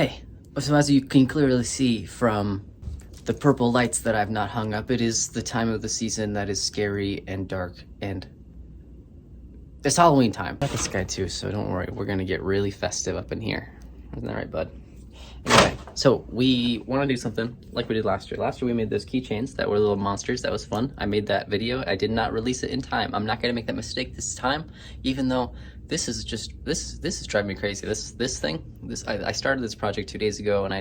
Okay, so as you can clearly see from the purple lights that I've not hung up, it is the time of the season that is scary and dark, and it's Halloween time. I got this guy too, so don't worry, we're gonna get really festive up in here. Isn't that right, bud? Anyway, so we want to do something like we did last year. Last year we made those keychains that were little monsters. That was fun. I made that video. I did not release it in time. I'm not gonna make that mistake this time, even though this is just this is driving me crazy. I started this project 2 days ago, and I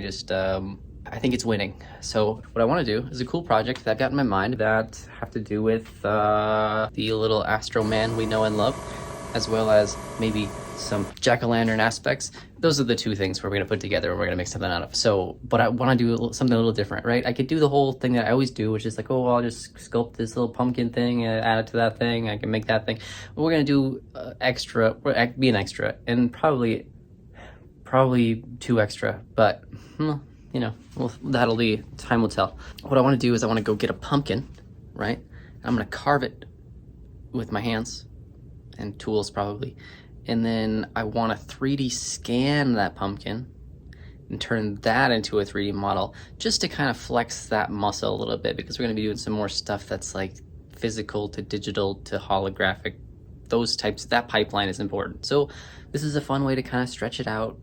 think it's winning. So what I want to do is a cool project that I've got in my mind that have to do with the little Astro man we know and love, as well as maybe some jack-o'-lantern aspects. Those are the two things we're going to put together and we're going to make something out of. So, but I want to do something a little different, right? I could do the whole thing that I always do, which is like, oh, I'll just sculpt this little pumpkin thing and add it to that thing. I can make that thing. But we're going to do be an extra, and probably too extra, but you know, well, that'll be, time will tell. What I want to do is I want to go get a pumpkin, right? I'm going to carve it with my hands and tools probably. And then I want to 3D scan that pumpkin and turn that into a 3D model, just to kind of flex that muscle a little bit, because we're going to be doing some more stuff that's like physical to digital to holographic. Those types, that pipeline is important. So this is a fun way to kind of stretch it out.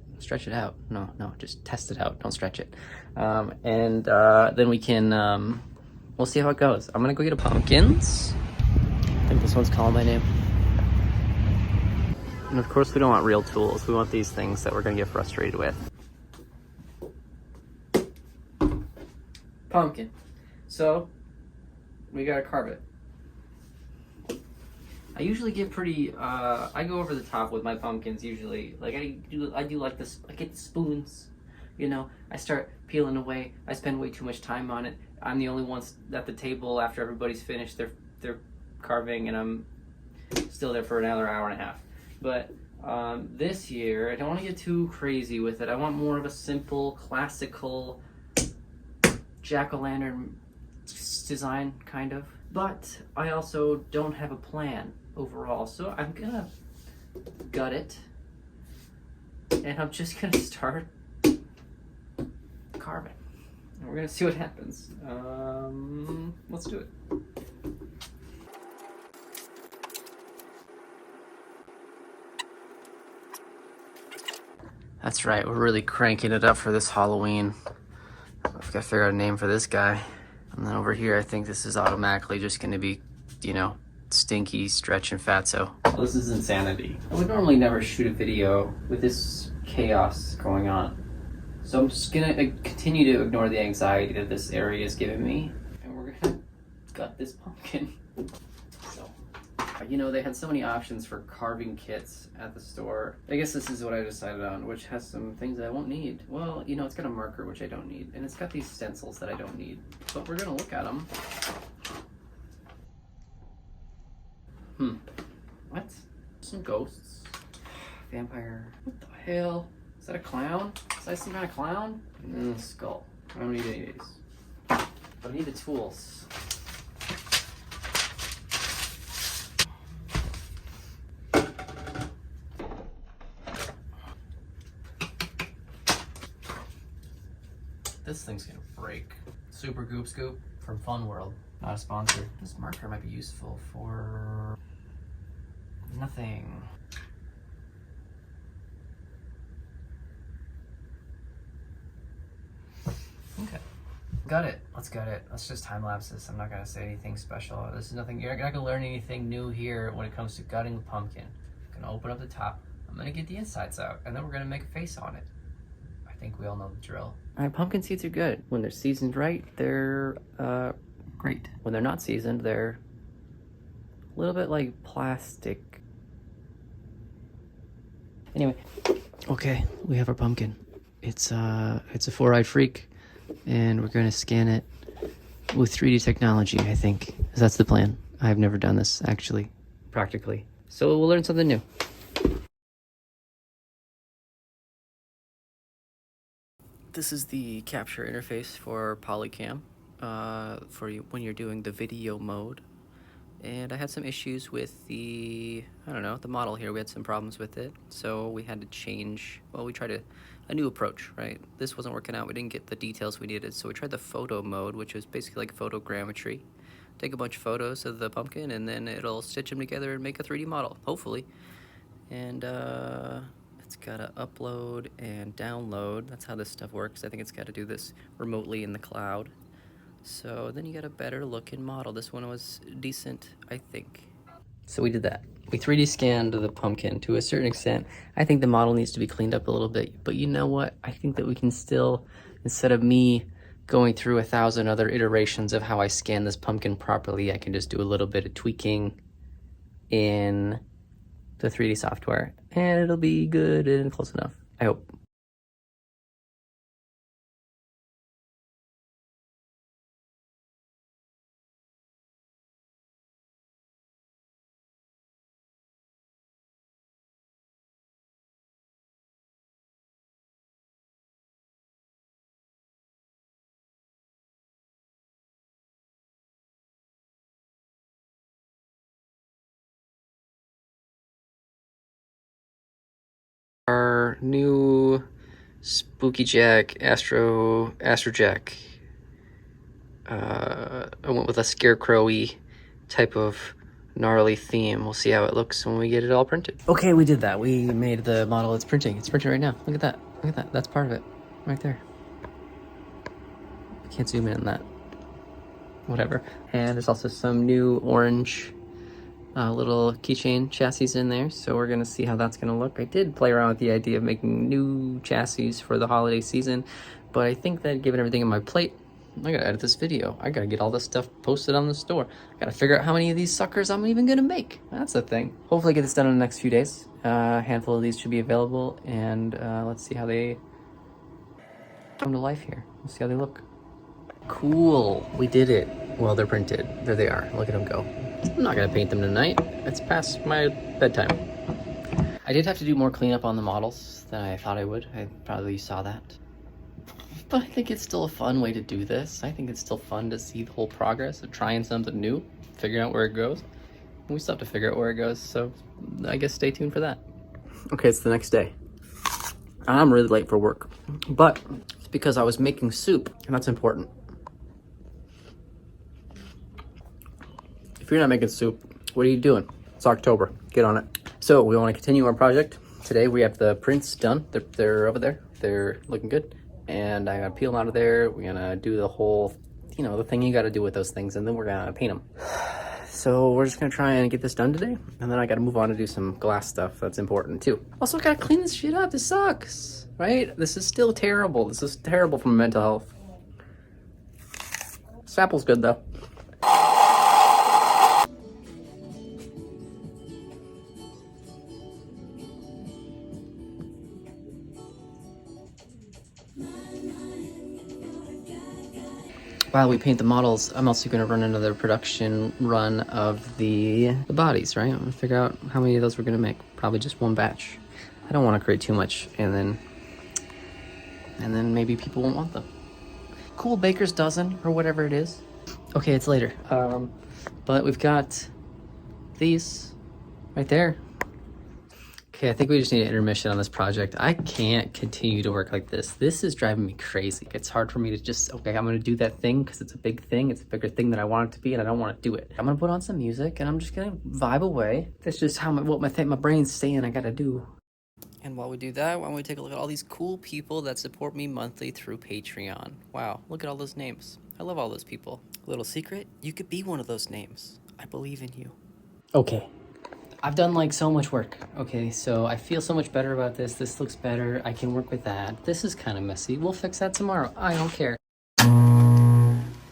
No, just test it out. Don't stretch it. Then we can, we'll see how it goes. I'm going to go get a pumpkins. I think this one's calling my name. And of course we don't want real tools. We want these things that we're gonna get frustrated with. Pumpkin. So, we gotta carve it. I usually get pretty, I go over the top with my pumpkins usually. Like I do like this, I get the spoons, you know. I start peeling away. I spend way too much time on it. I'm the only one at the table after everybody's finished their carving, and I'm still there for another hour and a half. But this year, I don't want to get too crazy with it. I want more of a simple, classical jack-o'-lantern design, kind of. But I also don't have a plan overall, so I'm gonna gut it, and I'm just gonna start carving. And we're gonna see what happens. Let's do it. That's right, we're really cranking it up for this Halloween. I've got to figure out a name for this guy. And then over here, I think this is automatically just going to be, you know, Stinky, Stretch, and Fatso. Well, this is insanity. I would normally never shoot a video with this chaos going on. So I'm just going to continue to ignore the anxiety that this area is giving me. And we're going to gut this pumpkin. You know, they had so many options for carving kits at the store. I guess this is what I decided on, which has some things that I won't need. Well, you know, it's got a marker, which I don't need, and it's got these stencils that I don't need. But we're gonna look at them. What? Some ghosts. Vampire. What the hell? Is that a clown? Is that some kind of clown? Skull. I don't need any of these. But I need the tools. This thing's gonna break. Super Goop Scoop from Fun World. Not a sponsor. This marker might be useful for nothing. Okay. Got it. Let's gut it. Let's just time lapse this. I'm not gonna say anything special. This is nothing. You're not gonna learn anything new here when it comes to gutting the pumpkin. I'm gonna open up the top. I'm gonna get the insides out, and then we're gonna make a face on it. I think we all know the drill. All right, pumpkin seeds are good. When they're seasoned right, they're great. When they're not seasoned, they're a little bit like plastic. Anyway, okay, we have our pumpkin. It's a four-eyed freak, and we're gonna scan it with 3D technology, I think. That's the plan. I've never done this, actually, practically. So we'll learn something new. This is the capture interface for Polycam for you when you're doing the video mode. And I had some issues with the, I don't know, the model here. We had some problems with it. So we had to change, well, we tried a new approach, right? This wasn't working out. We didn't get the details we needed. So we tried the photo mode, which was basically like photogrammetry. Take a bunch of photos of the pumpkin and then it'll stitch them together and make a 3D model, hopefully. And it's gotta upload and download. That's how this stuff works. I think it's gotta do this remotely in the cloud. So then you get a better looking model. This one was decent, I think. So we did that. We 3D scanned the pumpkin to a certain extent. I think the model needs to be cleaned up a little bit, but you know what? I think that we can still, instead of me going through 1,000 other iterations of how I scan this pumpkin properly, I can just do a little bit of tweaking in the 3D software and it'll be good and close enough, I hope. Our new Spooky Jack, Astro Jack. I went with a Scarecrow-y type of gnarly theme. We'll see how it looks when we get it all printed. Okay, we did that. We made the model. It's printing. It's printing right now. Look at that. Look at that. That's part of it. Right there. I can't zoom in on that. Whatever. And there's also some new orange little keychain chassis in there, so we're gonna see how that's gonna look. I did play around with the idea of making new chassis for the holiday season, but I think that given everything in my plate, I gotta edit this video. I gotta get all this stuff posted on the store. I gotta figure out how many of these suckers I'm even gonna make. That's the thing. Hopefully get this done in the next few days. A handful of these should be available, and let's see how they come to life here. Let's see how they look. Cool, we did it. Well, they're printed. There they are. Look at them go. I'm not gonna paint them tonight. It's past my bedtime. I did have to do more cleanup on the models than I thought I would. I probably saw that. But I think it's still a fun way to do this. I think it's still fun to see the whole progress of trying something new, figuring out where it goes. And we still have to figure out where it goes, so I guess stay tuned for that. Okay, it's the next day. I'm really late for work, but it's because I was making soup, and that's important. If you're not making soup, what are you doing? It's October. Get on it. So we want to continue our project. Today we have the prints done. They're over there. They're looking good. And I gotta peel them out of there. We're gonna do the whole, you know, the thing you gotta do with those things, and then we're gonna paint them. So we're just gonna try and get this done today, and then I gotta move on to do some glass stuff that's important too. Also, I gotta clean this shit up. This sucks, right? This is still terrible. This is terrible for my mental health. This apple's good though. While we paint the models, I'm also going to run another production run of the bodies, right? I'm going to figure out how many of those we're going to make. Probably just one batch. I don't want to create too much, and then maybe people won't want them. Cool baker's dozen, or whatever it is. Okay, it's later. But we've got these right there. Okay, I think we just need an intermission on this project. I can't continue to work like this. This is driving me crazy. It's hard for me to just, okay, I'm gonna do that thing because it's a big thing. It's a bigger thing than I want it to be, and I don't want to do it. I'm gonna put on some music, and I'm just gonna vibe away. That's just how my brain's saying I gotta do. And while we do that, why don't we take a look at all these cool people that support me monthly through Patreon. Wow, look at all those names. I love all those people. Little secret, you could be one of those names. I believe in you. Okay. I've done like so much work. Okay, so I feel so much better about this. This looks better. I can work with that. This is kind of messy. We'll fix that tomorrow. I don't care.